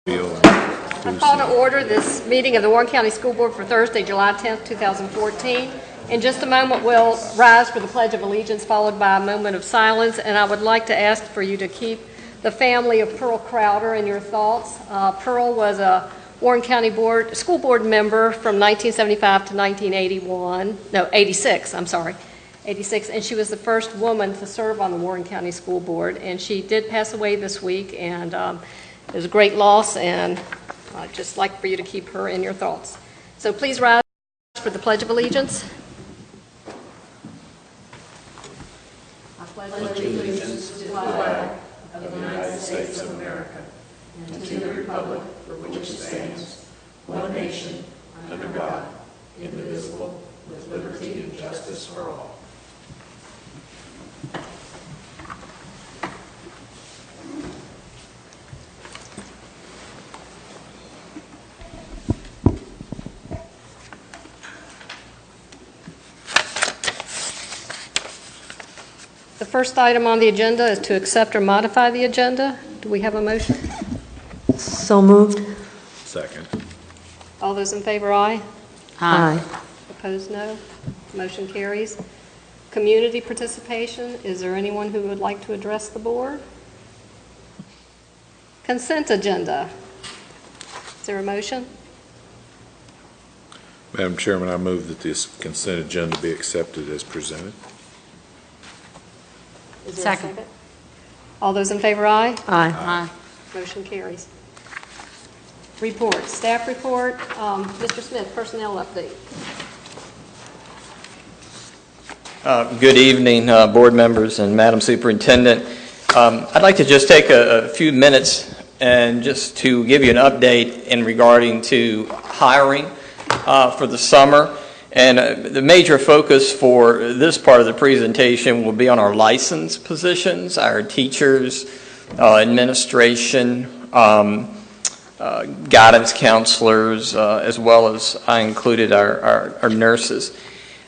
I call to order this meeting of the Warren County School Board for Thursday, July 10th, 2014. In just a moment, we'll rise for the Pledge of Allegiance, followed by a moment of silence. And I would like to ask for you to keep the family of Pearl Crowder in your thoughts. Pearl was a Warren County School Board member from 1975 to 86, and she was the first woman to serve on the Warren County School Board, and she did pass away this week, and it was a great loss, and I'd just like for you to keep her in your thoughts. So please rise for the Pledge of Allegiance. I pledge allegiance to the flag of the United States of America and to the republic for which it stands, one nation, under God, indivisible, with liberty and justice for all. The first item on the agenda is to accept or modify the agenda. Do we have a motion? So moved. Second. All those in favor, aye. Aye. Opposed, no. Motion carries. Community participation. Is there anyone who would like to address the board? Consent agenda. Is there a motion? Madam Chairman, I move that this consent agenda be accepted as presented. Is there a second? All those in favor, aye. Aye. Motion carries. Report. Staff report. Mr. Smith, personnel update. Good evening, board members and Madam Superintendent. I'd like to just take a few minutes and just to give you an update in regarding to hiring for the summer. And the major focus for this part of the presentation will be on our licensed positions, our teachers, administration, guidance counselors, as well as I included our nurses.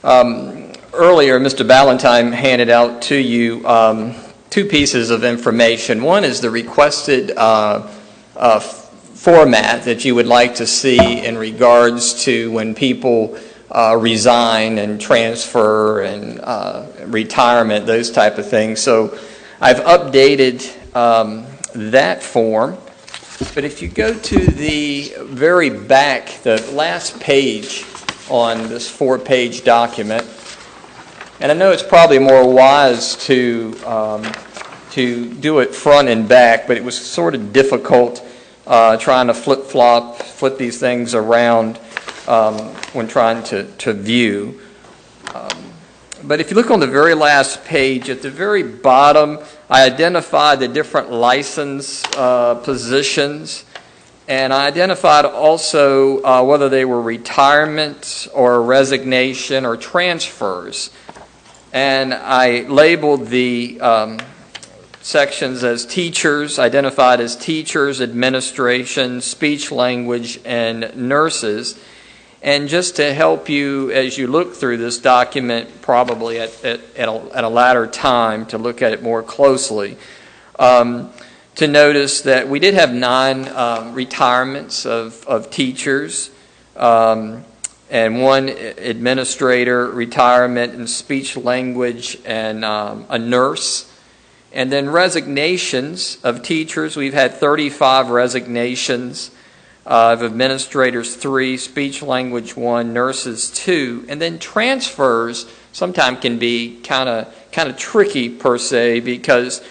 Earlier, Mr. Ballantyne handed out to you two pieces of information. One is the requested format that you would like to see in regards to when people resign and transfer and retirement, those type of things. So I've updated that form. But if you go to the very back, the last page on this 4-page document, and I know it's probably more wise to do it front and back, but it was sort of difficult trying to flip these things around when trying to view. But if you look on the very last page, at the very bottom, I identified the different license positions, and I identified also whether they were retirement or resignation or transfers. And I labeled the sections as teachers, identified as teachers, administration, speech language, and nurses. And just to help you as you look through this document, probably at a latter time to look at it more closely, to notice that we did have 9 retirements of teachers, and 1 administrator retirement in speech language and a nurse. And then resignations of teachers, we've had 35 resignations. Of administrators 3, speech language 1, nurses 2, and then transfers sometimes can be kind of tricky per se, because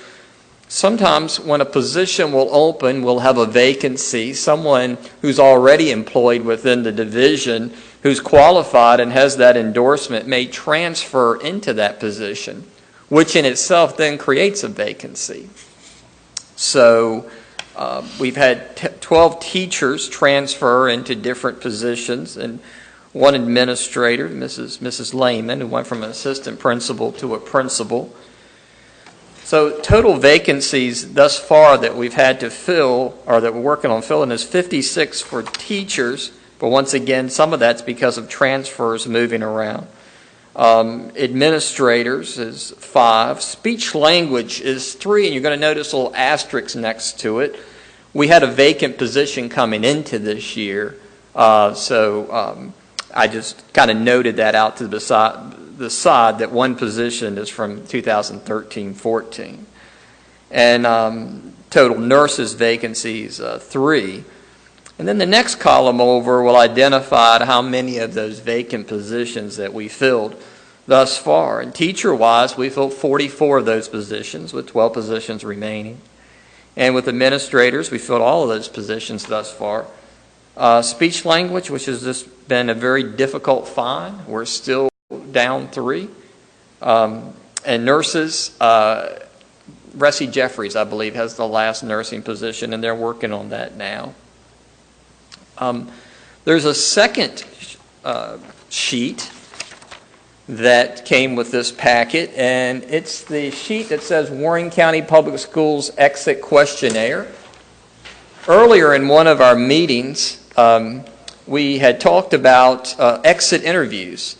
sometimes when a position will open, we'll have a vacancy, someone who's already employed within the division who's qualified and has that endorsement may transfer into that position, which in itself then creates a vacancy. So we've had 12 teachers transfer into different positions, and 1 administrator, Mrs. Lehman, who went from an assistant principal to a principal. So total vacancies thus far that we've had to fill, or that we're working on filling, is 56 for teachers, but once again, some of that's because of transfers moving around. Administrators is 5. Speech language is 3, and you're going to notice a little asterisk next to it. we had a vacant position coming into this year, so I just kind of noted that out to the side that one position is from 2013-14. And total nurses vacancies, 3. And then the next column over will identify how many of those vacant positions that we filled thus far. And teacher-wise, we filled 44 of those positions with 12 positions remaining. And with administrators, we filled all of those positions thus far. Speech language, which has just been a very difficult find, we're still down 3. And nurses, Ressie Jeffries, I believe, has the last nursing position, and they're working on that now. There's a second sheet that came with this packet, and it's the sheet that says Warren County Public Schools Exit Questionnaire. Earlier in one of our meetings, we had talked about exit interviews,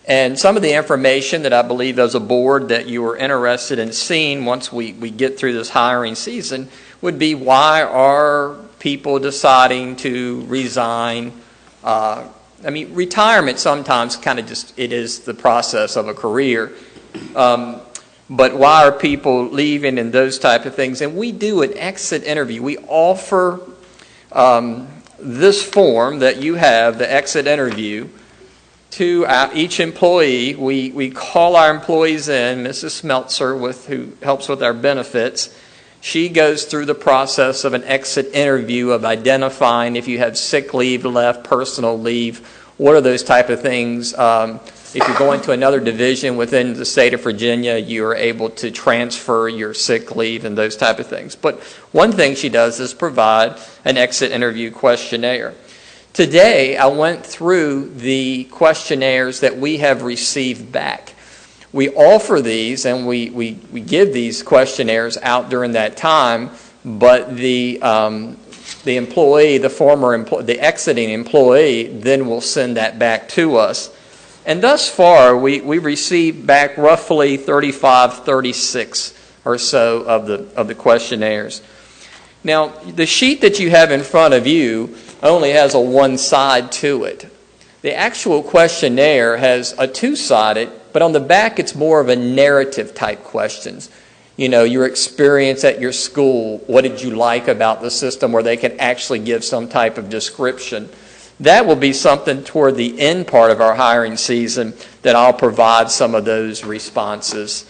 and some of the information that I believe as a board that you were interested in seeing once we get through this hiring season would be, why are people deciding to resign? I mean, retirement sometimes kind of just, it is the process of a career. But why are people leaving and those type of things? And we do an exit interview. We offer this form that you have, the exit interview, to each employee. We call our employees in. Mrs. Smeltzer, who helps with our benefits, she goes through the process of an exit interview of identifying if you have sick leave left, personal leave, what are those type of things. If you're going to another division within the state of Virginia, you are able to transfer your sick leave and those type of things. But one thing she does is provide an exit interview questionnaire. Today, I went through the questionnaires that we have received back. We offer these and we give these questionnaires out during that time, but the employee, the exiting employee, then will send that back to us. And thus far, we received back roughly 35, 36 or so of the questionnaires. Now, the sheet that you have in front of you only has a one side to it. The actual questionnaire has a two-sided, but on the back it's more of a narrative type questions. You know, your experience at your school, what did you like about the system, where they can actually give some type of description. That will be something toward the end part of our hiring season that I'll provide some of those responses.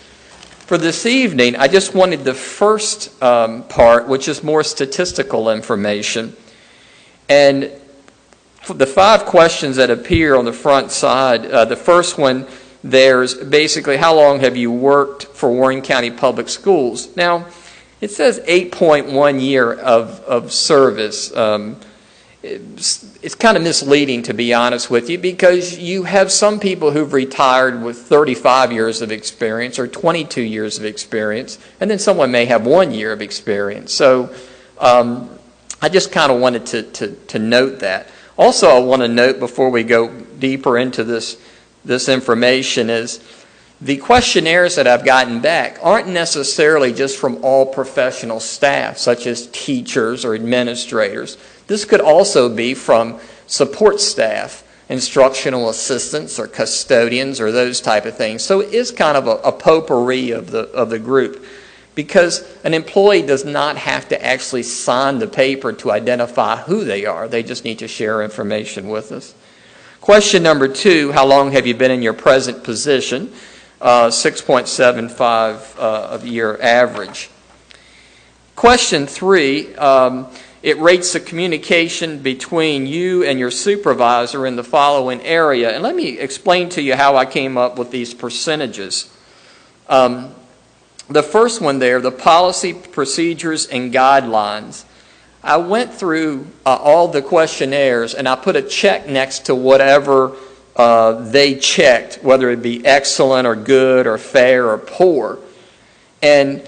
For this evening, I just wanted the first part, which is more statistical information. And for the 5 questions that appear on the front side, the first one, there's basically, how long have you worked for Warren County Public Schools? Now, it says 8.1 year of service. It's kind of misleading, to be honest with you, because you have some people who've retired with 35 years of experience or 22 years of experience, and then someone may have 1 year of experience. So I just kind of wanted to note that. Also, I want to note before we go deeper into this information is the questionnaires that I've gotten back aren't necessarily just from all professional staff, such as teachers or administrators. This could also be from support staff, instructional assistants or custodians or those type of things. So it is kind of a potpourri of the group, because an employee does not have to actually sign the paper to identify who they are. They just need to share information with us. Question number 2, how long have you been in your present position? 6.75 of year average. Question 3, it rates the communication between you and your supervisor in the following area. And let me explain to you how I came up with these percentages. The first one there, the policy, procedures, and guidelines. I went through all the questionnaires and I put a check next to whatever they checked, whether it be excellent or good or fair or poor. And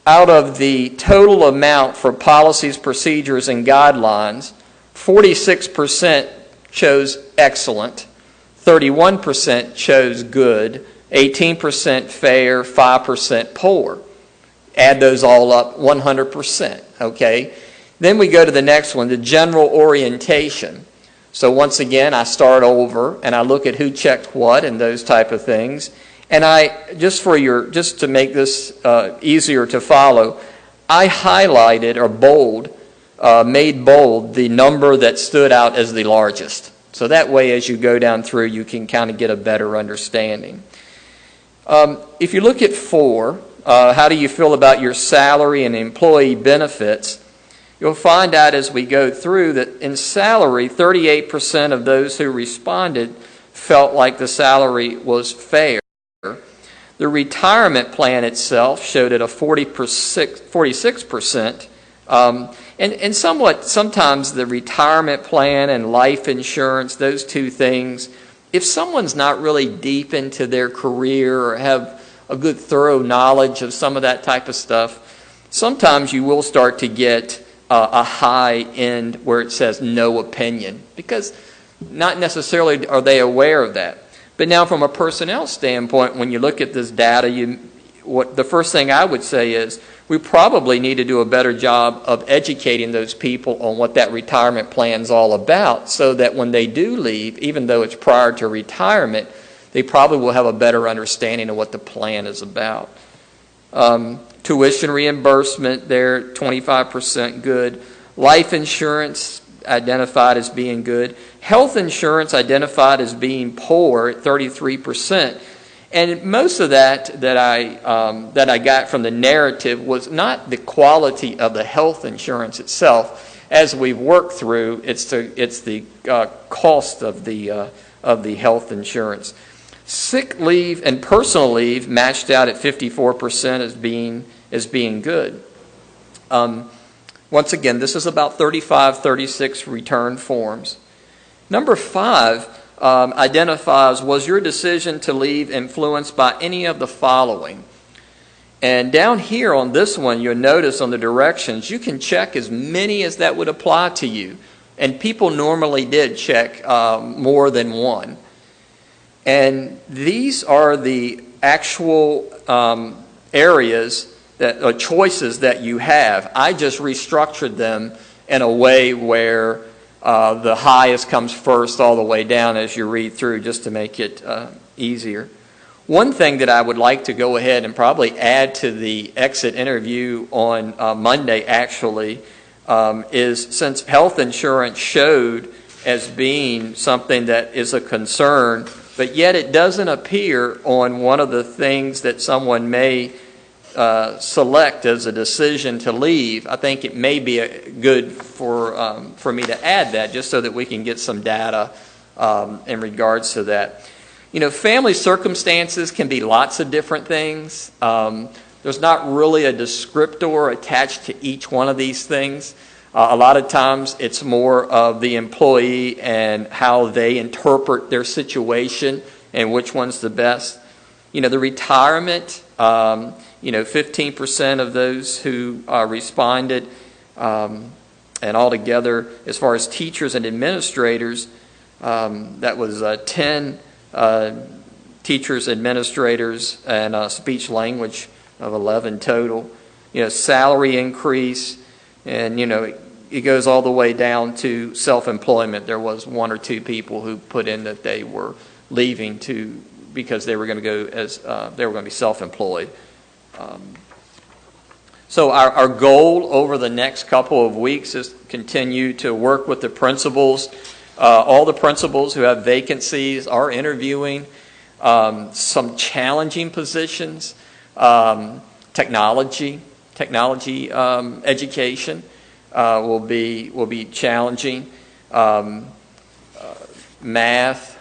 out of the total amount for policies, procedures, and guidelines, 46% chose excellent, 31% chose good, 18% fair, 5% poor. Add those all up, 100%, okay? Then we go to the next one, the general orientation. So once again, I start over and I look at who checked what and those type of things. And I, just to make this easier to follow, I highlighted or made bold the number that stood out as the largest. So that way, as you go down through, you can kind of get a better understanding. If you look at 4, how do you feel about your salary and employee benefits? You'll find out as we go through that in salary, 38% of those who responded felt like the salary was fair. The retirement plan itself showed at a 46%. And sometimes the retirement plan and life insurance, those two things, if someone's not really deep into their career or have a good thorough knowledge of some of that type of stuff, sometimes you will start to get a high end where it says no opinion, because not necessarily are they aware of that. But now from a personnel standpoint, when you look at this data, the first thing I would say is we probably need to do a better job of educating those people on what that retirement plan is all about, so that when they do leave, even though it's prior to retirement, they probably will have a better understanding of what the plan is about. Tuition reimbursement there, 25% good. Life insurance identified as being good. Health insurance identified as being poor at 33%. And most of that I got from the narrative was not the quality of the health insurance itself. As we've worked through, it's the cost of the health insurance. Sick leave and personal leave matched out at 54% as being good. Once again, this is about 36 return forms. Number 5 identifies, was your decision to leave influenced by any of the following? And down here on this one, you'll notice on the directions, you can check as many as that would apply to you. And people normally did check more than one. And these are the actual areas choices that you have. I just restructured them in a way where the highest comes first all the way down as you read through, just to make it easier. One thing that I would like to go ahead and probably add to the exit interview on Monday actually is, since health insurance showed as being something that is a concern, but yet it doesn't appear on one of the things that someone may select as a decision to leave, I think it may be good for me to add that, just so that we can get some data in regards to that. You know, family circumstances can be lots of different things. There's not really a descriptor attached to each one of these things. A lot of times it's more of the employee and how they interpret their situation and which one's the best. You know, the retirement, 15% of those who responded, and altogether, as far as teachers and administrators, that was 10 teachers, administrators, and speech language of 11 total. You know, salary increase, and it goes all the way down to self-employment. There was 1 or 2 people who put in that they were leaving because they were going to go as they were going to be self-employed. So our goal over the next couple of weeks is to continue to work with the principals. All the principals who have vacancies are interviewing. Some challenging positions, technology education will be challenging. Math.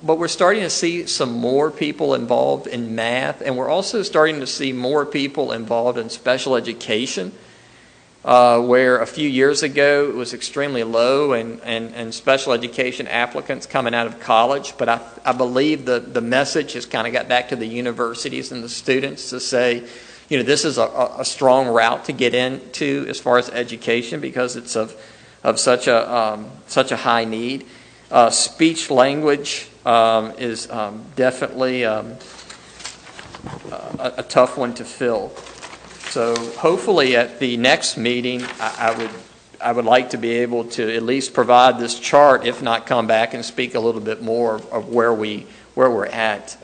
But we're starting to see some more people involved in math, and we're also starting to see more people involved in special education, where a few years ago it was extremely low and special education applicants coming out of college. But I believe the message has kind of got back to the universities and the students to say, this is a strong route to get into as far as education, because it's of such a high need. Speech language is definitely a tough one to fill. So hopefully at the next meeting, I would like to be able to at least provide this chart, if not come back and speak a little bit more of where we're at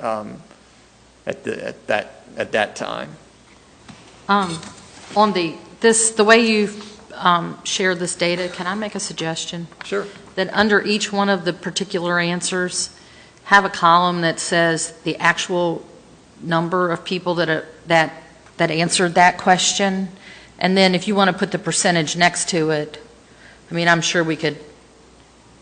that time. On the way you share this data, can I make a suggestion? Sure. That under each one of the particular answers, have a column that says the actual number of people that answered that question, and then if you want to put the percentage next to it, I mean, I'm sure we could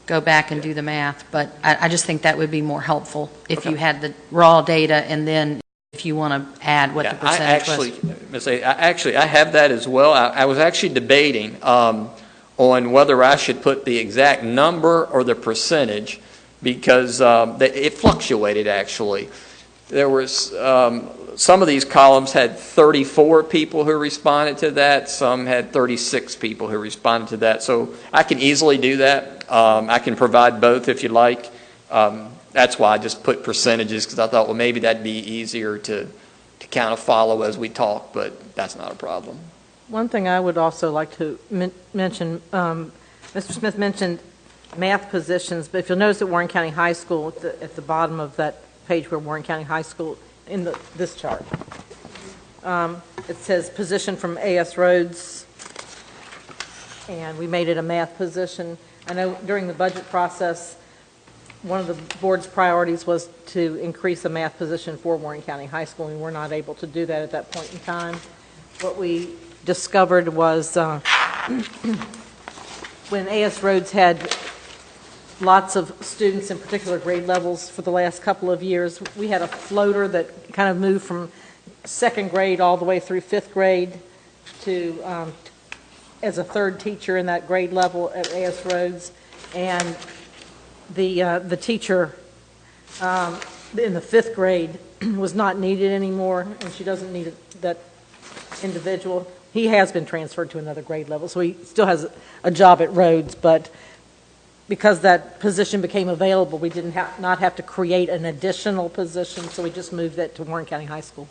go back and do the math, but I just think that would be more helpful if you had the raw data, and then if you want to add what the percentage was. I have that as well. I was actually debating on whether I should put the exact number or the percentage, because it fluctuated, actually. There was some of these columns had 34 people who responded to that. Some had 36 people who responded to that. So I can easily do that. I can provide both if you like. That's why I just put percentages, because I thought, well, maybe that'd be easier to kind of follow as we talk, but that's not a problem. One thing I would also like to mention, Mr. Smith mentioned math positions, but if you'll notice at Warren County High School, at the bottom of that page where Warren County High School, in this chart, it says position from A.S. Rhodes, and we made it a math position. I know during the budget process, one of the board's priorities was to increase a math position for Warren County High School, and we were not able to do that at that point in time. What we discovered was when A.S. Rhodes had lots of students in particular grade levels for the last couple of years, we had a floater that kind of moved from second grade all the way through fifth grade to as a third teacher in that grade level at A.S. Rhodes, and the teacher in the fifth grade was not needed anymore, and she doesn't need that individual. He has been transferred to another grade level, so he still has a job at Rhodes, but because that position became available, we didn't not have to create an additional position, so we just moved that to Warren County High School,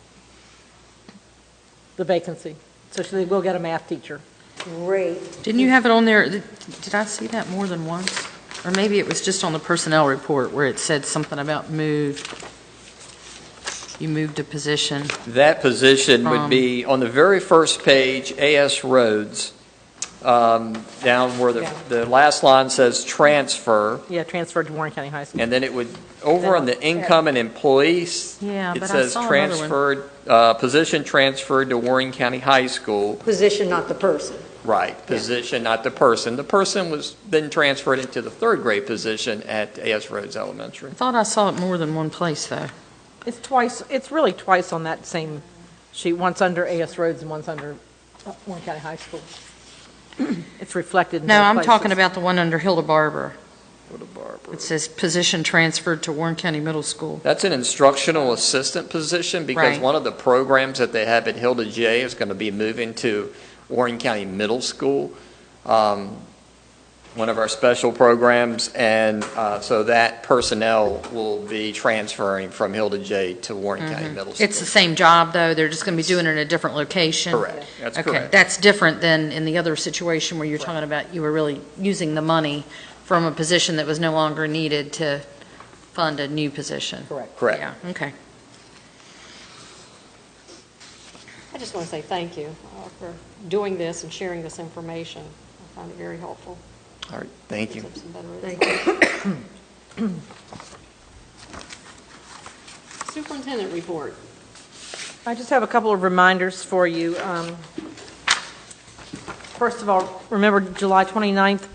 the vacancy. So they will get a math teacher. Great. Didn't you have it on there? Did I see that more than once? Or maybe it was just on the personnel report where it said something about moved. You moved a position. That position would be on the very first page, A.S. Rhodes, down where the last line says transfer. Yeah, transferred to Warren County High School. And then it would, over on the income and employees, Yeah, it but I says saw another one. transferred, position transferred to Warren County High School. Position, not the person. Right, position, not the person. The person was then transferred into the third grade position at A.S. Rhodes Elementary. I thought I saw it more than one place, though. It's twice. It's really twice on that same sheet. Once under A.S. Rhodes and once under Warren County High School. It's reflected in No, both I'm places. talking about the one under Hilda Barber. Hilda Barber. It says position transferred to Warren County Middle School. That's an instructional assistant position, because Right. one of the programs that they have at Hilda J is going to be moving to Warren County Middle School, one of our special programs, and so that personnel will be transferring from Hilda J to Warren County Middle School. It's the same job, though. They're just going to be doing it in a different location. Correct. That's Okay, correct. that's different than in the other situation where you're talking about you were really using the money from a position that was no longer needed to fund a new position. Correct. Correct. Yeah, okay. I just want to say thank you for doing this and sharing this information. I find it very helpful. All right, thank you. Gives us some better Thank you. Superintendent report. I just have a couple of reminders for you. First of all, remember July 29th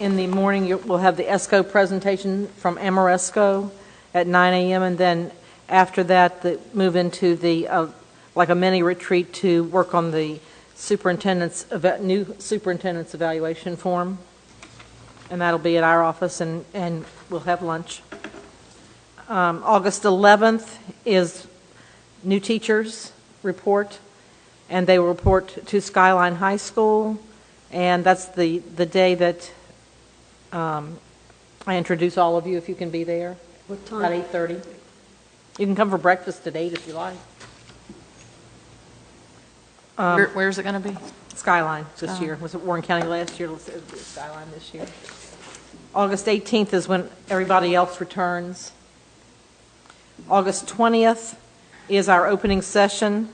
in the morning, we'll have the ESCO presentation from Amoresco at 9 a.m. And then after that, move into the like a mini retreat to work on the new superintendent's evaluation form. And that'll be at our office, and we'll have lunch. August 11th is new teachers report, and they will report to Skyline High School, and that's the day that I introduce all of you, if you can be there. What About time? 8:30. You can come for breakfast at 8 if you like. Where's it going to be? Skyline this year. Was it Warren County last year? It'll be Skyline this year. August 18th is when everybody else returns. August 20th is our opening session.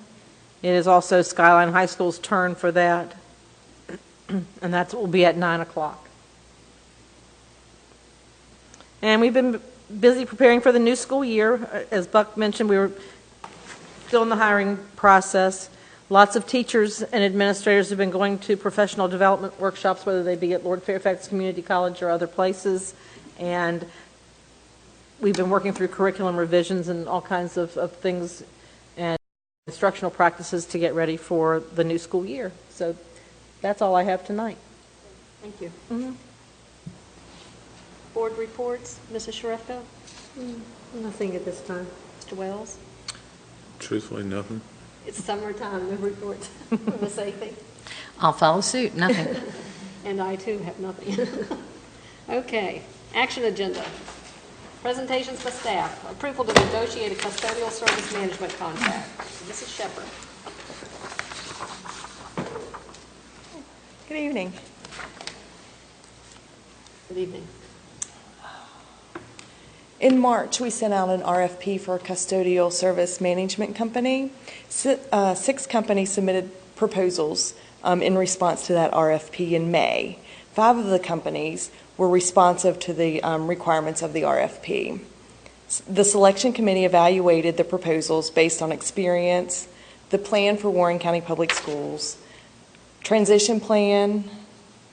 It is also Skyline High School's turn for that. And that will be at 9 o'clock. And we've been busy preparing for the new school year. As Buck mentioned, we were still in the hiring process. Lots of teachers and administrators have been going to professional development workshops, whether they be at Lord Fairfax Community College or other places. And we've been working through curriculum revisions and all kinds of things and instructional practices to get ready for the new school year. So that's all I have tonight. Thank you. Board reports, Mrs. Shrefko, Nothing at this time. Mr. Wells. Truthfully, nothing. It's summertime, no reports. Ms. Athey. I'll follow suit, nothing. And I too have nothing. Okay, action agenda. Presentations by staff. Approval to negotiate a custodial service management contract. Mrs. Shepherd. Good evening. Good evening. In March, we sent out an RFP for a custodial service management company. 6 companies submitted proposals in response to that RFP in May. 5 of the companies were responsive to the requirements of the RFP. The selection committee evaluated the proposals based on experience, the plan for Warren County Public Schools, transition plan,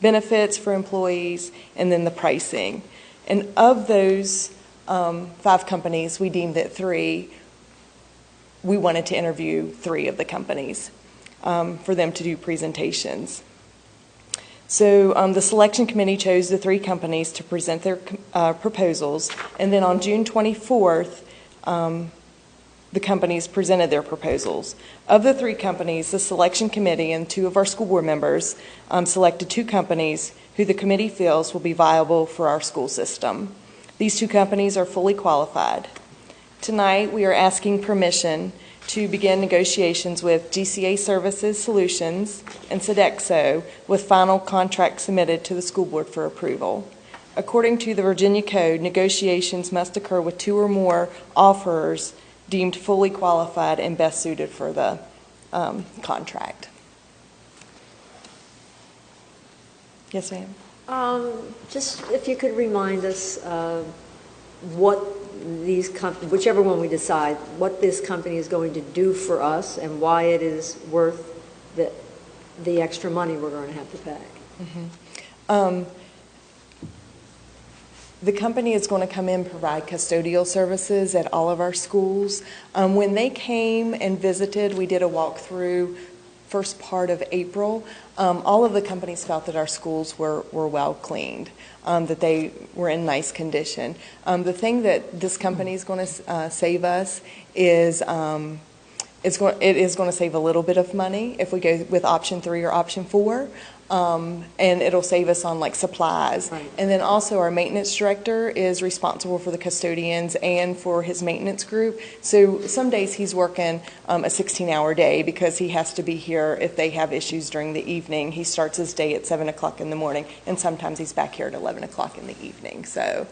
benefits for employees, and then the pricing. And of those 5 companies, we deemed that 3, we wanted to interview 3 of the companies for them to do presentations. So the selection committee chose the 3 companies to present their proposals, and then on June 24th, the companies presented their proposals. Of the 3 companies, the selection committee and 2 of our school board members selected 2 companies who the committee feels will be viable for our school system. These 2 companies are fully qualified. Tonight, we are asking permission to begin negotiations with GCA Services Solutions and Sodexo with final contract submitted to the school board for approval. According to the Virginia Code, negotiations must occur with 2 or more offerors deemed fully qualified and best suited for the contract. Yes, ma'am. Just if you could remind us what these whichever one we decide, what this company is going to do for us and why it is worth the extra money we're going to have to pay. Mm-hmm. The company is going to come in and provide custodial services at all of our schools. When they came and visited, we did a walkthrough first part of April. All of the companies felt that our schools were well cleaned, that they were in nice condition. The thing that this company is going to save us is it is going to save a little bit of money if we go with option 3 or option 4. And it'll save us on like supplies. Right. And then also our maintenance director is responsible for the custodians and for his maintenance group. So some days he's working a 16-hour day because he has to be here if they have issues during the evening. He starts his day at 7 o'clock in the morning, and sometimes he's back here at 11 o'clock in the evening. So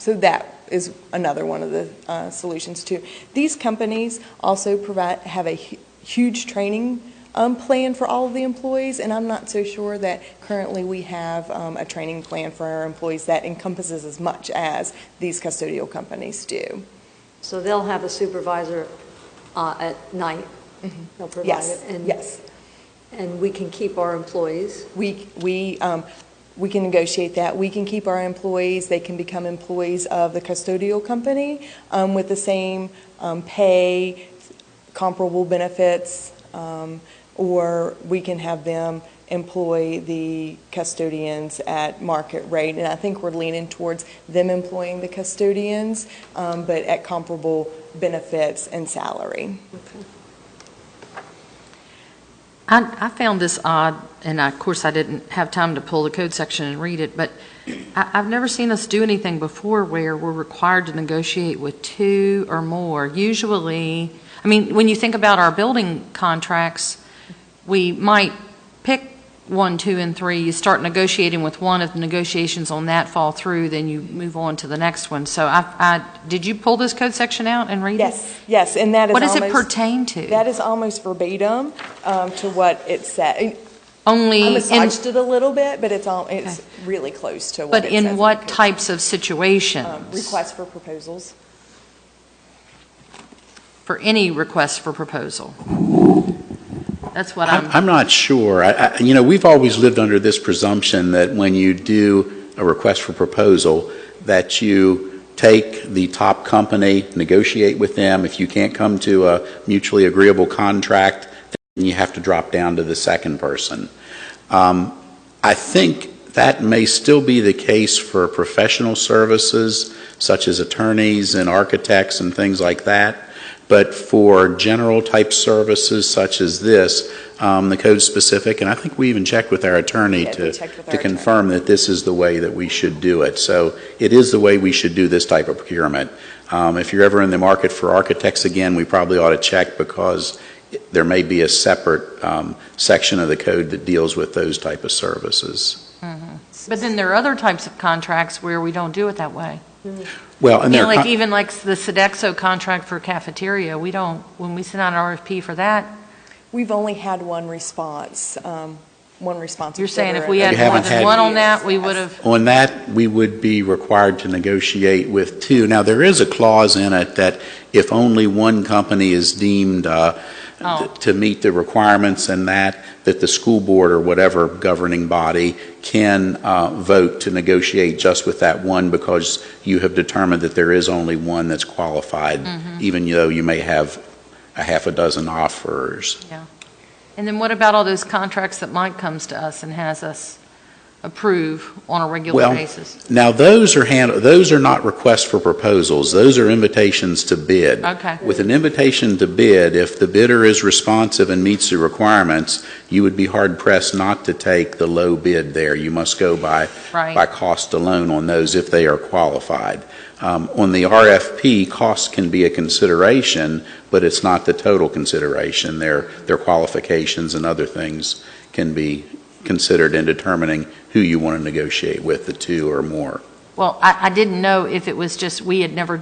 that is another one of the solutions too. These companies also have a huge training plan for all of the employees, and I'm not so sure that currently we have a training plan for our employees that encompasses as much as these custodial companies do. So they'll have a supervisor at night. Mm-hmm. They'll provide Yes, it. yes. And we can keep our employees. We can negotiate that. We can keep our employees. They can become employees of the custodial company with the same pay, comparable benefits, or we can have them employ the custodians at market rate. And I think we're leaning towards them employing the custodians, but at comparable benefits and salary. Okay. I found this odd, and of course I didn't have time to pull the code section and read it, but I've never seen us do anything before where we're required to negotiate with 2 or more. Usually, I mean, when you think about our building contracts, we might pick 1, 2, and 3. You start negotiating with one. If the negotiations on that fall through, then you move on to the next one. So did you pull this code section out and read it? Yes, and that is What does it almost- pertain to? That is almost verbatim to what it said. Only I in, massaged it a little bit, but it's really close to what but it says in what the code. types of situations? Requests for proposals. For any request for proposal? That's what I'm not sure. We've always lived under this presumption that when you do a request for proposal, that you take the top company, negotiate with them. If you can't come to a mutually agreeable contract, then you have to drop down to the second person. I think that may still be the case for professional services, such as attorneys and architects and things like that. But for general type services such as this, the code's specific, and I think we even checked with our attorney to confirm that this is the way that we should do it. So it is the way we should do this type of procurement. If you're ever in the market for architects again, we probably ought to check, because there may be a separate section of the code that deals with those type of services. But then there are other types of contracts where we don't do it that way. Well, and Even like the Sodexo contract for cafeteria, we don't, when we send out an RFP for that, We've only had one response, you're saying if we You had more haven't than had- one on that, we would have, On that, we would be required to negotiate with two. Now, there is a clause in it that if only one company is deemed to meet the requirements, and that the school board or whatever governing body can vote to negotiate just with that one, because you have determined that there is only one that's qualified, even though you may have a half a dozen offers. yeah. And then what about all those contracts that Mike comes to us and has us approve on a regular Well, basis? now, those are not requests for proposals. Those are invitations to bid. Okay. With an invitation to bid, if the bidder is responsive and meets the requirements, you would be hard-pressed not to take the low bid there. You must go by cost alone on those if they are qualified. On the RFP, cost can be a consideration, but it's not the total consideration. Their qualifications and other things can be considered in determining who you want to negotiate with, the two or more. Well, I didn't know if it was just we had never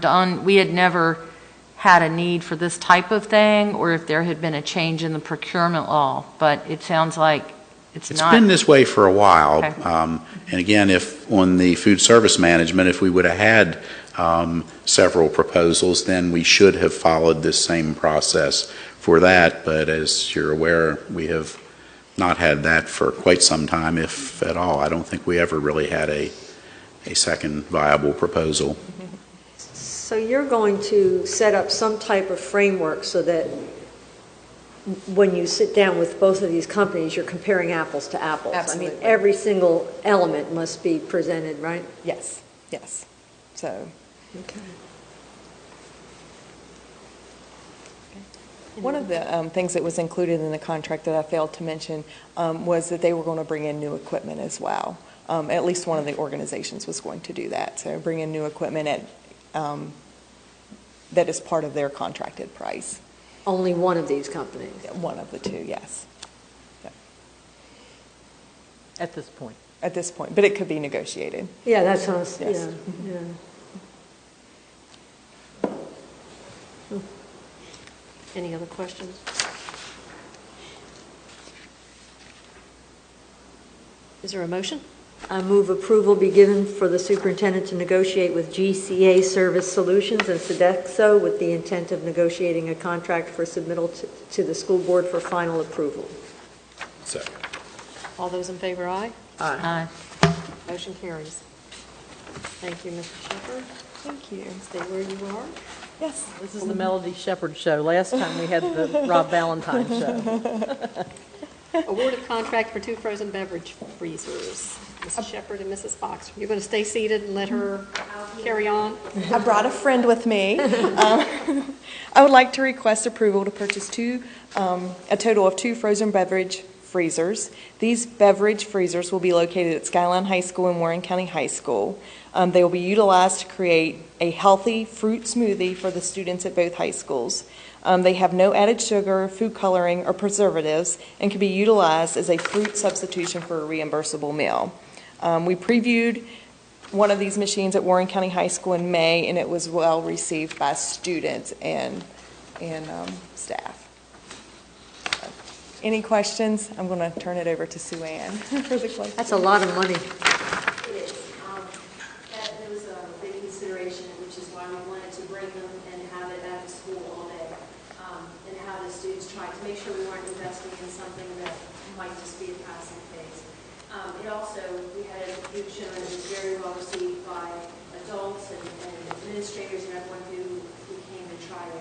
had a need for this type of thing, or if there had been a change in the procurement law, but it sounds like it's not. It's been this way for a while. Okay. And again, if on the food service management, if we would have had several proposals, then we should have followed this same process for that. But as you're aware, we have not had that for quite some time, if at all. I don't think we ever really had a second viable proposal. So you're going to set up some type of framework so that when you sit down with both of these companies, you're comparing apples to apples. Absolutely. I mean, every single element must be presented, right? Yes. So, Okay. one of the things that was included in the contract that I failed to mention was that they were going to bring in new equipment as well. At least one of the organizations was going to do that. So bring in new equipment that is part of their contracted price. Only one of these companies? One of the two, yes. Yeah. At this point. At this point, but it could be negotiated. Yeah, that's what I was, Yes. yeah. Any other questions? Is there a motion? I move approval be given for the superintendent to negotiate with GCA Service Solutions and Sodexo with the intent of negotiating a contract for submittal to the school board for final approval. Second. All those in favor, aye? Aye. Motion carries. Thank you, Mr. Shepherd. Thank you. Stay where you are. Yes. This is the Melody Shepherd Show. Last time we had the Rob Valentine Show. Award of contract for 2 frozen beverage freezers. Mrs. Shepherd and Mrs. Fox. You're going to stay seated and let her carry on? I brought a friend with me. I would like to request approval to purchase a total of 2 frozen beverage freezers. These beverage freezers will be located at Skyline High School and Warren County High School. They will be utilized to create a healthy fruit smoothie for the students at both high schools. They have no added sugar, food coloring, or preservatives, and can be utilized as a fruit substitution for a reimbursable meal. We previewed one of these machines at Warren County High School in May, and it was well received by students and staff. Any questions? I'm going to turn it over to Sue Ann for the question. That's a lot of money. It is. That was a big consideration, which is why we wanted to bring them and have it at the school all day, and have the students try to make sure we weren't investing in something that might just be a passing phase. It also, we had a huge show that was very well received by adults and administrators and everyone who came and tried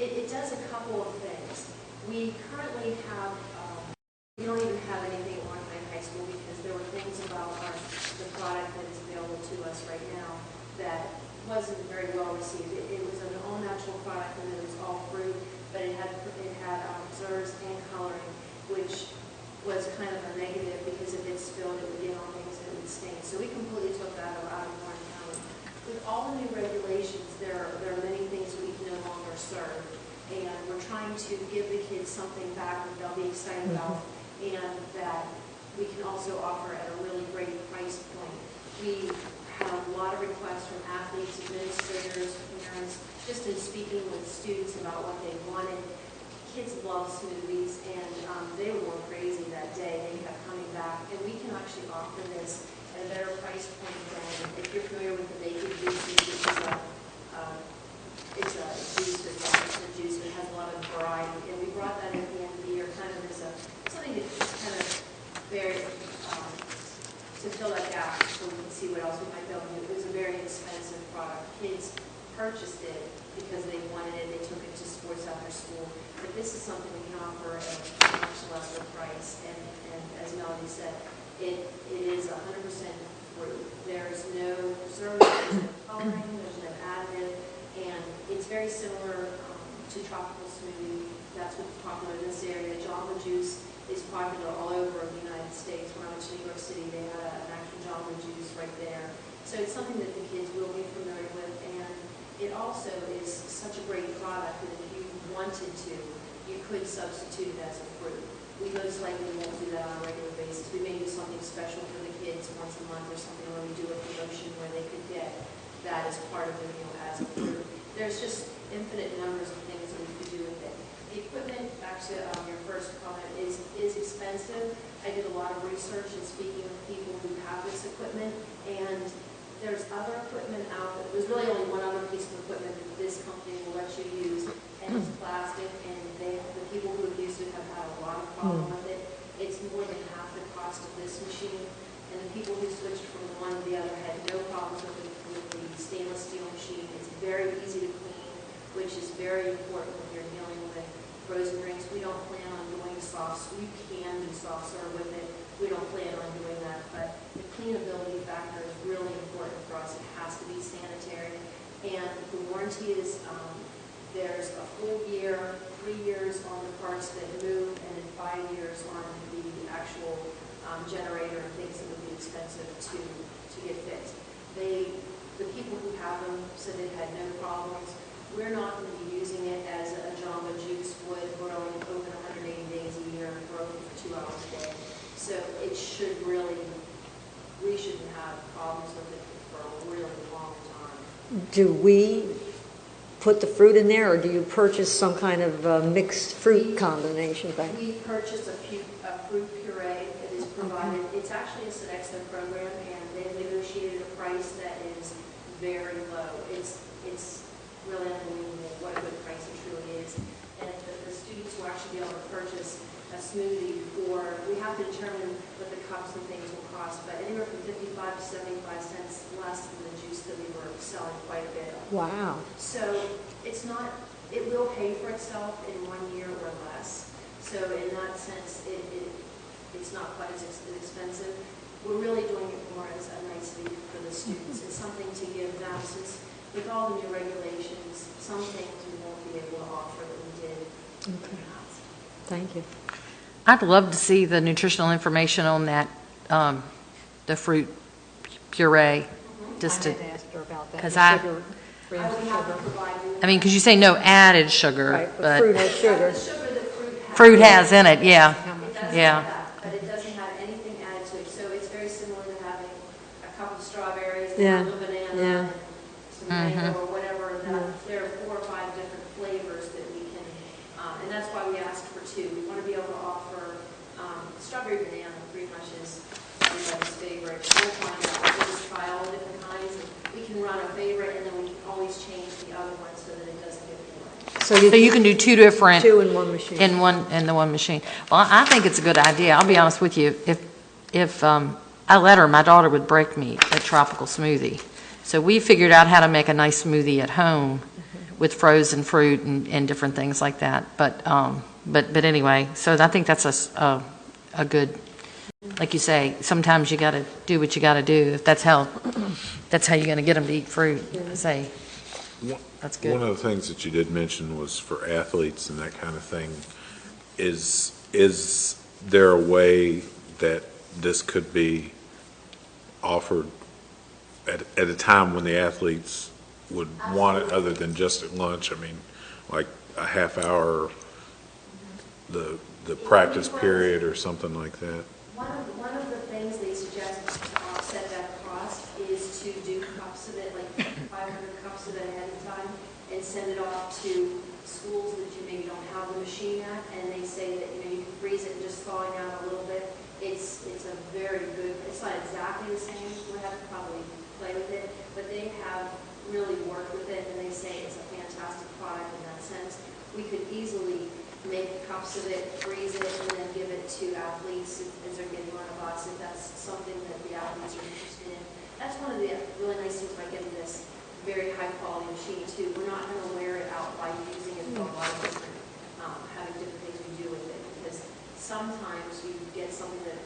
it. It does a couple of things. We currently have, we don't even have anything at Warren County High School because there were things about the product that is available to us right now that wasn't very well received. It was an all-natural product and it was all fruit, but it had preserves and coloring, which was kind of a negative because if it spilled, it would get on things and it would stain. So we completely took that out of Warren County. With all the new regulations, there are many things we can no longer serve. And we're trying to give the kids something back that they'll be excited about, and that we can also offer at a really great price point. We have a lot of requests from athletes, administrators, parents, just in speaking with students about what they wanted. Kids love smoothies, and they were going crazy that day. They kept coming back, and we can actually offer this at a better price point than if you're familiar with the naked juices, which is it's a juice with juice that has a lot of variety, and we brought that in at the end of the year kind of as something that kind of very to fill that gap so we can see what else we might be able to do. It was a very expensive product. Kids purchased it because they wanted it. They took it to sports after school. But this is something we can offer at a much lesser price. And as Melody said, it is 100% fruit. There's no preservative, there's no coloring, there's no additive. And it's very similar to tropical smoothie. That's what's popular in this area. Jamba Juice is popular all over the United States. When I went to New York City, they had an actual Jamba Juice right there. So it's something that the kids will be familiar with. And it also is such a great product that if you wanted to, you could substitute it as a fruit. We most likely won't do that on a regular basis. We may do something special for the kids once a month or something where we do a promotion where they could get that as part of the meal as a fruit. There's just infinite numbers of things that we could do with it. The equipment, back to your first comment, is expensive. I did a lot of research and speaking with people who have this equipment, and there's other equipment out there. There's really only one other piece of equipment that this company will let you use, and it's plastic, and the people who have used it have had a lot of problem with it. It's more than half the cost of this machine, and the people who switched from one to the other had no problems with the stainless steel machine. It's very easy to clean, which is very important when you're dealing with frozen drinks. We don't plan on doing soft. You can do soft serve with it. We don't plan on doing that, but the cleanability factor is really important for us. It has to be sanitary, and the warranty is there's a full year, 3 years on the parts that move, and then 5 years on the actual generator and things that would be expensive to get fixed. The people who have them said they've had no problems. We're not going to be using it as a Jamba Juice would, growing over 180 days a year and growing for 2 hours a day. So it should really, we shouldn't have problems with it for a really long time. Do we put the fruit in there, or do you purchase some kind of mixed fruit combination thing? We purchased a fruit puree that is provided. It's actually a Sodexo program, and they've negotiated a price that is very low. It's really unbelievable what a good price it truly is. And the students will actually be able to purchase a smoothie for, we have to determine what the cups and things will cost, but anywhere from 55 to 75 cents less than the juice that we were selling quite a bit of. Wow. So it's not, it will pay for itself in 1 year or less. So in that sense, it's not quite as expensive. We're really doing it more as a nicety for the students. It's something to give them, since with all the new regulations, some things we won't be able to offer that we did in the past. Thank you. I'd love to see the nutritional information on that, the fruit puree, just to, I had asked her about that. 'cause the I- sugar, free I would have sugar. to provide you. I mean, because you say no added sugar, Right, but but fruit has sugar. The sugar that fruit has in it, yeah, It does yeah. have that, but it doesn't have anything added to it, so it's very similar to having a cup of strawberries, Yeah, and a banana, yeah. and some mango or whatever, that there are 4 or 5 different flavors that we can, and that's why we asked for 2. We want to be able to offer, strawberry banana pretty much is everybody's favorite. We'll find out, we'll just try all the different kinds, and we can run a favorite, and then we can always change the other one so that it doesn't get boring. So So you can do 2 different. 2 in one machine. In the one machine. Well, I think it's a good idea. I'll be honest with you. If I let her, my daughter would break me at tropical smoothie. So we figured out how to make a nice smoothie at home with frozen fruit and different things like that. But anyway, so I think that's a good, like you say, sometimes you got to do what you got to do. If that's how you're going to get them to eat fruit. Say, that's good. One of the things that you did mention was for athletes and that kind of thing. Is there a way that this could be offered at a time when the athletes would want it other than just at lunch? I mean, like a half hour, the practice period or something like that? One of the things they suggest to offset that cost is to do cups of it, like 500 cups of it ahead of time, and send it off to schools that you maybe don't have the machine at, and they say that, you can freeze it and just thawing out a little bit. It's a very good, it's not exactly the same, we'll have to probably play with it, but they have really worked with it, and they say it's a fantastic product in that sense. We could easily make cups of it, freeze it, and then give it to athletes as they're getting on a bus, if that's something that the athletes are interested in. That's one of the really nice things about getting this very high-quality machine, too. We're not going to wear it out by using it for a lot of different, having different things we do with it, because sometimes you get something that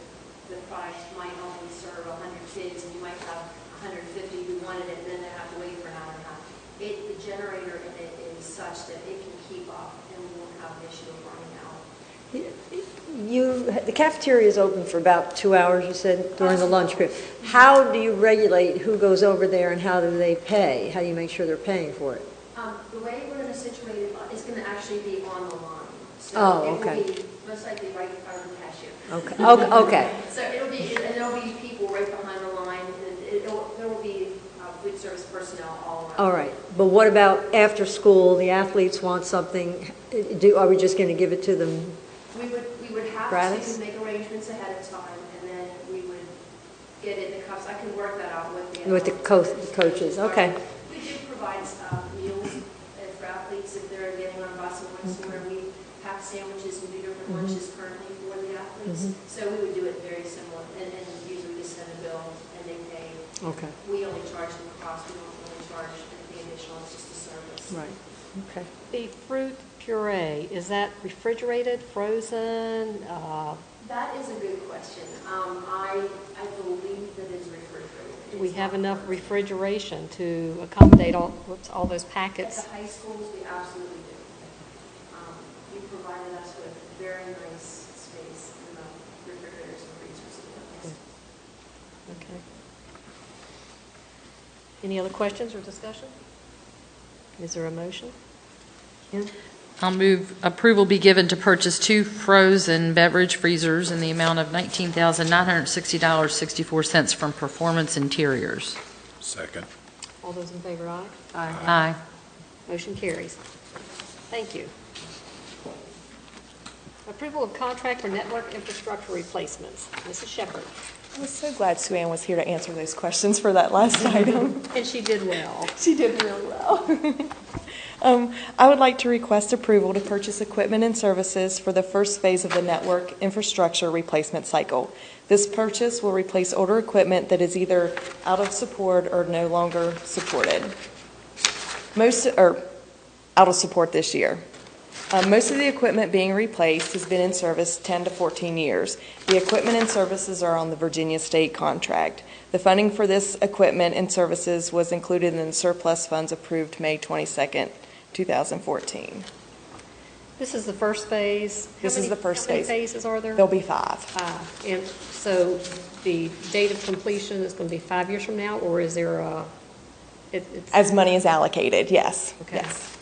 the product might only serve 100 kids, and you might have 150 who wanted it, and then they have to wait for an hour and a half. The generator in it is such that it can keep up, and we won't have an issue of running out. The cafeteria is open for about 2 hours, you said, during the lunch period. How do you regulate who goes over there and how do they pay? How do you make sure they're paying for it? The way we're going to situate it is going to actually be on the line. So Oh, okay. It will be most likely right in front of the cashier. Okay, okay. So there'll be people right behind the line, and there will be food service personnel all around. All right, but what about after school, the athletes want something, are we just going to give it to them? We would have Gratis? to make arrangements ahead of time, and then we would get it in the cups. I can work that out with the... With the coaches, okay. We do provide meals for athletes if they're getting on a bus and going somewhere. We pack sandwiches and do different lunches currently for the athletes. So we would do it very similar, and usually we just send a bill and they pay. Okay, We only charge them the cost, we don't really charge anything additional, it's just a service. right, okay. The fruit puree, is that refrigerated, frozen? That is a good question. I believe that it's refrigerated. Do we It's have not enough frozen. refrigeration to accommodate all those At packets? the high schools, we absolutely do. You provided us with very nice space in the refrigerators and freezers. Okay. Any other questions or discussion? Is there a motion? I'll move approval be given to purchase 2 frozen beverage freezers in the amount of $19,960.64 from Performance Interiors. Second. All those in favor, aye? Aye. Motion carries. Thank you. Approval of contract for network infrastructure replacements. Mrs. Shepherd. I was so glad Sue Ann was here to answer those questions for that last item. And she did well. She did really well. I would like to request approval to purchase equipment and services for the first phase of the network infrastructure replacement cycle. This purchase will replace older equipment that is either out of support or no longer supported. Out of support this year. Most of the equipment being replaced has been in service 10 to 14 years. The equipment and services are on the Virginia State contract. The funding for this equipment and services was included in the surplus funds approved May 22nd, 2014. This is the first phase. This is the first phase. How many phases are there? There'll be 5. Five. And so the date of completion is going to be 5 years from now, or is there a, it's, As money is allocated, yes. Okay. Yes.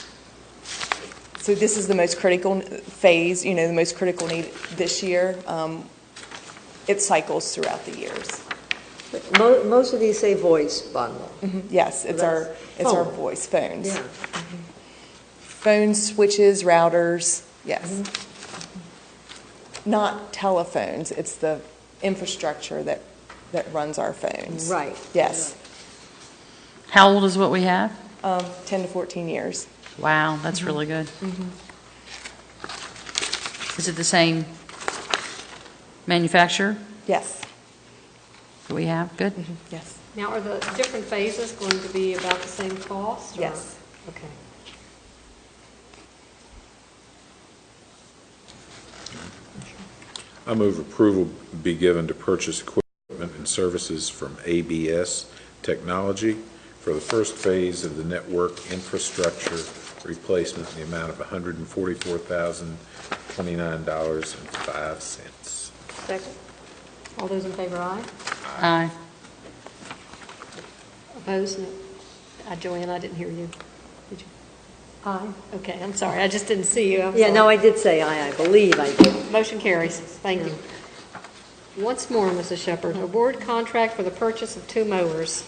So this is the most critical phase, the most critical need this year. It cycles throughout the years. But most of these say voice bundle. Yes, it's our phone. voice phones. Yeah. Phones, switches, routers, yes. Not telephones, it's the infrastructure that runs our phones. Right. Yes, How old is what we have? 10 to 14 years. Wow, that's really good. Is it the same manufacturer Yes, that we have? Good. yes, now are the different phases going to be about the same cost? or- yes. Okay. I move approval be given to purchase equipment and services from ABS Technology for the first phase of the network infrastructure replacement in the amount of $144,029.05. Second. All those in favor, aye? Aye. Opposed? No. Joanne, I didn't hear you. Did you? Aye. Okay, I'm sorry, I just didn't see you. I'm Yeah, sorry. no, I did say aye, I believe I did. Motion carries. Thank you. Once more, Mrs. Shepherd, award contract for the purchase of 2 mowers.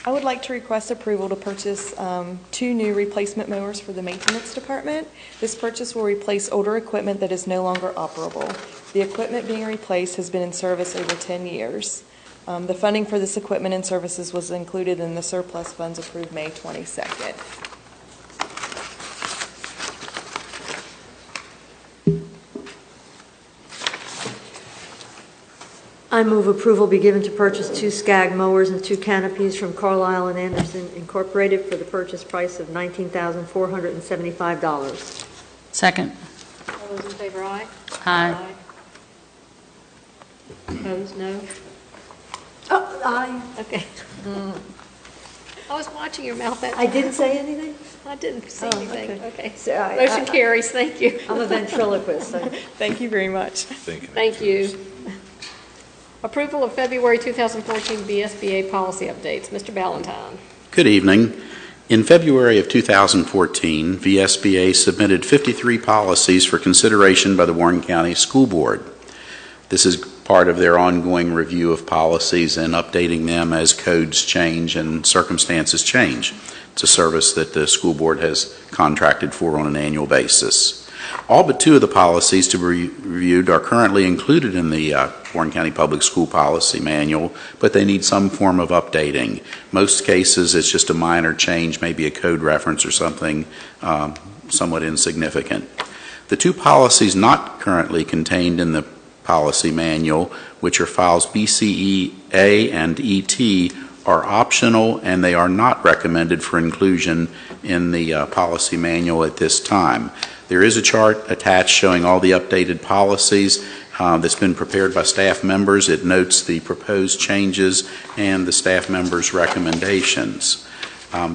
I would like to request approval to purchase 2 new replacement mowers for the maintenance department. This purchase will replace older equipment that is no longer operable. The equipment being replaced has been in service over 10 years. The funding for this equipment and services was included in the surplus funds approved May 22nd. I move approval be given to purchase 2 Skag mowers and 2 canopies from Carlisle and Anderson Incorporated for the purchase price of $19,475. Second. All those in favor, aye? Aye. Opposed? No? Oh, aye. Okay. I was watching your mouth. I didn't say anything? I didn't see Oh, anything. okay. Okay. So I- Motion carries. Thank you. I'm a ventriloquist. Thank you very much. Thank you. Approval of February 2014 VSBA policy updates. Mr. Ballantyne. Good evening. In February of 2014, VSBA submitted 53 policies for consideration by the Warren County School Board. This is part of their ongoing review of policies and updating them as codes change and circumstances change. It's a service that the school board has contracted for on an annual basis. All but 2 of the policies to be reviewed are currently included in the Warren County Public School Policy Manual, but they need some form of updating. Most cases, it's just a minor change, maybe a code reference or something somewhat insignificant. The 2 policies not currently contained in the policy manual, which are files BCEA and ET, are optional and they are not recommended for inclusion in the policy manual at this time. There is a chart attached showing all the updated policies that's been prepared by staff members. It notes the proposed changes and the staff members' recommendations.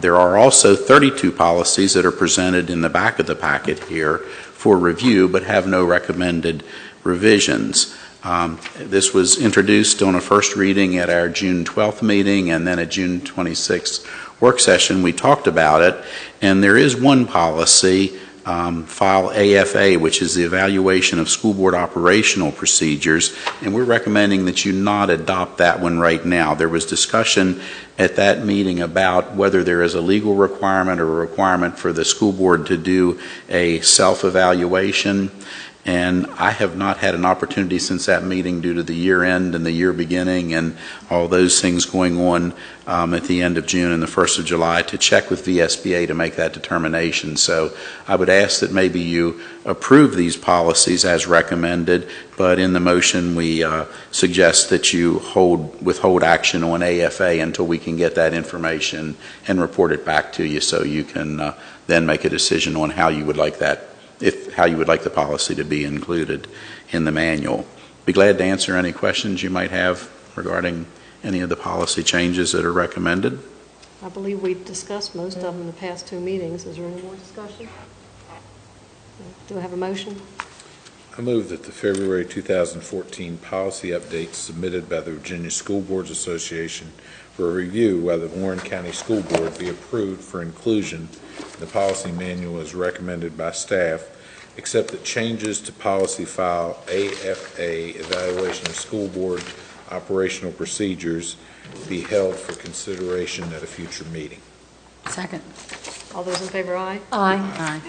There are also 32 policies that are presented in the back of the packet here for review but have no recommended revisions. This was introduced on a first reading at our June 12th meeting, and then at June 26th work session we talked about it, and there is one policy, file AFA, which is the Evaluation of School Board Operational Procedures, and we're recommending that you not adopt that one right now. There was discussion at that meeting about whether there is a legal requirement or a requirement for the school board to do a self-evaluation. And I have not had an opportunity since that meeting due to the year end and the year beginning and all those things going on at the end of June and the 1st of July to check with VSBA to make that determination. So I would ask that maybe you approve these policies as recommended, but in the motion we suggest that you withhold action on AFA until we can get that information and report it back to you so you can then make a decision on how you would like that, how you would like the policy to be included in the manual. Be glad to answer any questions you might have regarding any of the policy changes that are recommended. I believe we've discussed most of them in the past 2 meetings. Is there any more discussion? Do I have a motion? I move that the February 2014 policy updates submitted by the Virginia School Boards Association for review by the Warren County School Board be approved for inclusion in the policy manual as recommended by staff, except that changes to policy file AFA, Evaluation of School Board Operational Procedures, be held for consideration at a future meeting. Second. All those in favor, aye? Aye. Aye.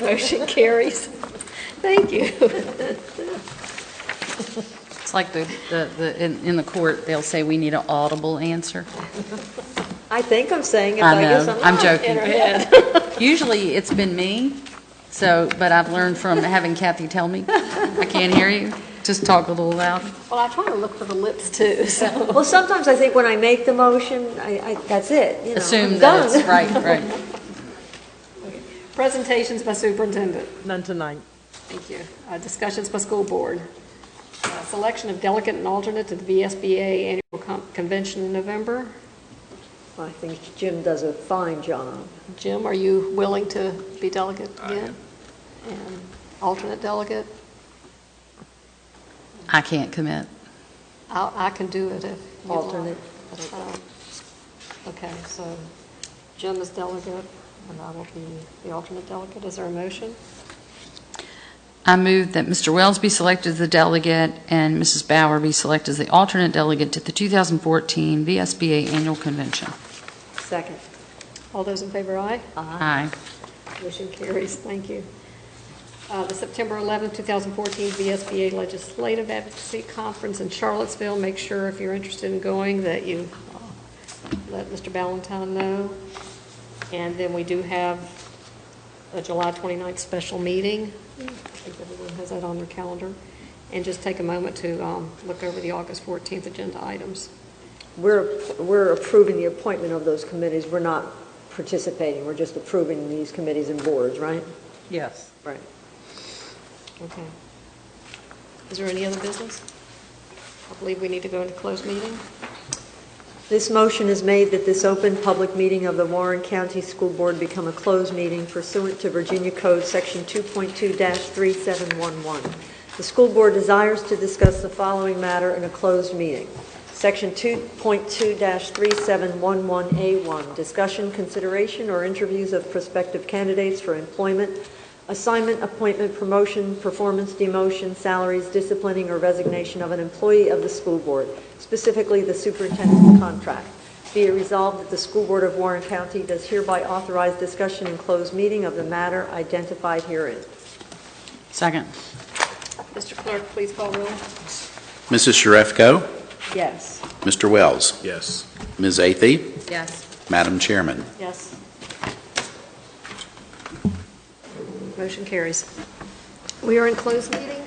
Motion carries. Thank you. It's like in the court, they'll say we need an audible answer. I think I'm saying it, I but I guess know, I'm I'm not. joking. In her head. Usually it's been me, but I've learned from having Kathy tell me, I can't hear you, just talk a little loud. Well, I try to look for the lips too, so. Well, sometimes I think when I make the motion, that's it, you know. Assume I'm that it's done. right. Presentations by superintendent. None tonight. Thank you. Discussions by school board. Selection of delegate and alternate to the VSBA annual convention in November. I think Jim does a fine job. Jim, are you willing to be delegate I again? And alternate delegate? I can't commit. I can do it if you'd like. Alternate. Okay, so Jim is delegate, and I will be the alternate delegate. Is there a motion? I move that Mr. Wells be selected as the delegate and Mrs. Bauer be selected as the alternate delegate to the 2014 VSBA Annual Convention. Second. All those in favor, aye? Aye. Motion carries. Thank you. The September 11, 2014 VSBA Legislative Advocacy Conference in Charlottesville. Make sure if you're interested in going that you let Mr. Ballantyne know. And then we do have a July 29th special meeting. I think everyone has that on their calendar. And just take a moment to look over the August 14th agenda items. We're approving the appointment of those committees. We're not participating. We're just approving these committees and boards, right? Yes. Right. Okay. Is there any other business? I believe we need to go into closed meeting. This motion is made that this open public meeting of the Warren County School Board become a closed meeting pursuant to Virginia Code Section 2.2-3711. The school board desires to discuss the following matter in a closed meeting. Section 2.2-3711A1, discussion, consideration, or interviews of prospective candidates for employment, assignment, appointment, promotion, performance, demotion, salaries, disciplining, or resignation of an employee of the school board, specifically the superintendent's contract. Be it resolved that the School Board of Warren County does hereby authorize discussion in closed meeting of the matter identified herein. Second. Mr. Clerk, please call roll. Mrs. Sharefko? Yes. Mr. Wells? Yes. Ms. Athey? Yes. Madam Chairman? Yes. Motion carries. We are in closed meeting.